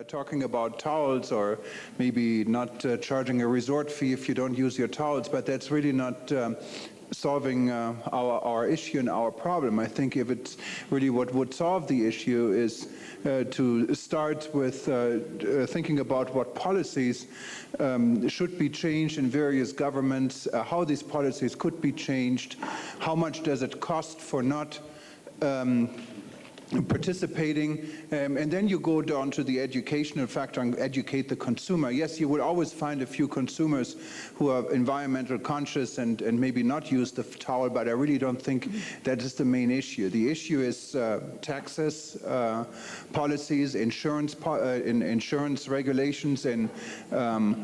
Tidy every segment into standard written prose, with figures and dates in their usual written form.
talking about towels, or maybe not charging a resort fee if you don't use your towels, but that's really not solving our issue and our problem. I think if it's really what would solve the issue is to start with thinking about what policies should be changed in various governments, how these policies could be changed, how much does it cost for not participating, and then you go down to the educational factor and educate the consumer. Yes, you will always find a few consumers who are environmental conscious and maybe not use the towel, but I really don't think that is the main issue. The issue is taxes, policies, insurance regulations, and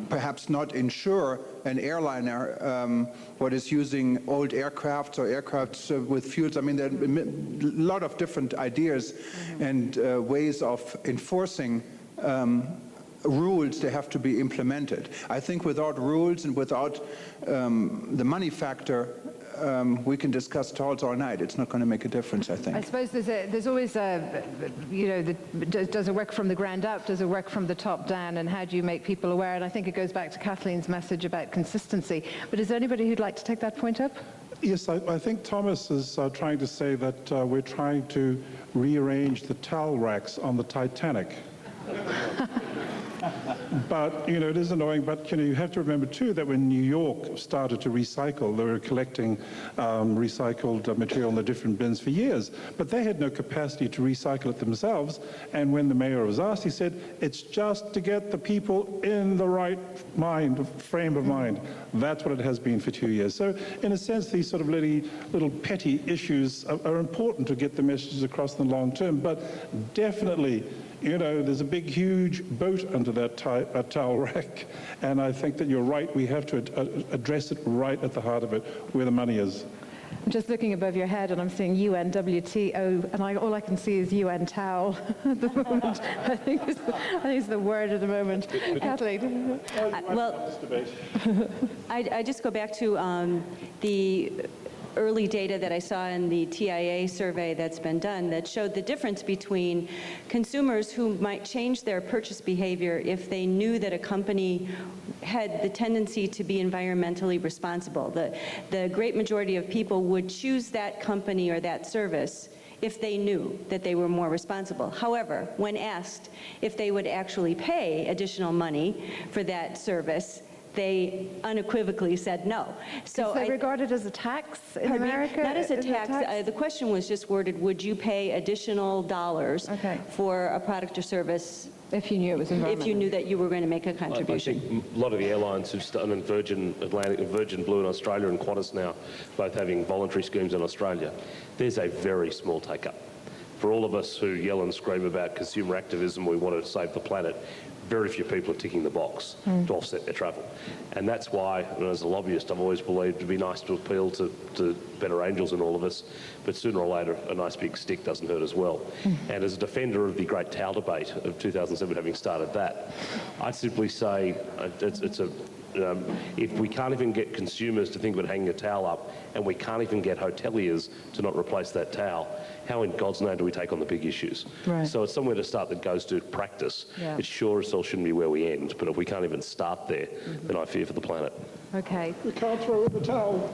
perhaps not insure an airliner what is using old aircrafts or aircrafts with fuels. I mean, there are a lot of different ideas and ways of enforcing rules that have to be implemented. I think without rules and without the money factor, we can discuss tolls all night. It's not going to make a difference, I think. I suppose there's always does it work from the ground up? Does it work from the top down? And how do you make people aware? And I think it goes back to Kathleen's message about consistency. But is there anybody who'd like to take that point up? Yes, I think Thomas is trying to say that we're trying to rearrange the towel racks on the Titanic. But, it is annoying, but, you have to remember, too, that when New York started to recycle, they were collecting recycled material in the different bins for years, but they had no capacity to recycle it themselves, and when the mayor was asked, he said, it's just to get the people in the right frame of mind. That's what it has been for 2 years. So, in a sense, these sort of little petty issues are important to get the messages across in the long term, but definitely, there's a big, huge boat under that towel rack, and I think that you're right. We have to address it right at the heart of it, where the money is. I'm just looking above your head, and I'm seeing UNWTO, and all I can see is UN towel at the moment. I think it's the word at the moment. Kathleen. Well, I just go back to the early data that I saw in the TIA survey that's been done that showed the difference between consumers who might change their purchase behavior if they knew that a company had the tendency to be environmentally responsible. The great majority of people would choose that company or that service if they knew that they were more responsible. However, when asked if they would actually pay additional money for that service, they unequivocally said no. So they regard it as a tax in America? Not as a tax. The question was just worded, would you pay additional dollars for a product or service if you knew it was environmental? If you knew that you were going to make a contribution? I think a lot of the airlines who've started, Virgin Atlantic, Virgin Blue in Australia, and Qantas now, both having voluntary schemes in Australia, there's a very small take-up. For all of us who yell and scream about consumer activism, we want to save the planet, very few people are ticking the box to offset their travel. And that's why, as a lobbyist, I've always believed it'd be nice to appeal to better angels in all of us, but sooner or later, a nice big stick doesn't hurt as well. And as a defender of the great towel debate of 2007, having started that, I'd simply say if we can't even get consumers to think about hanging a towel up, and we can't even get hoteliers to not replace that towel, how in God's name do we take on the big issues? Right. So it's somewhere to start that goes to practice. Yeah. It sure as hell shouldn't be where we end, but if we can't even start there, then I fear for the planet. Okay. We can't throw in the towel.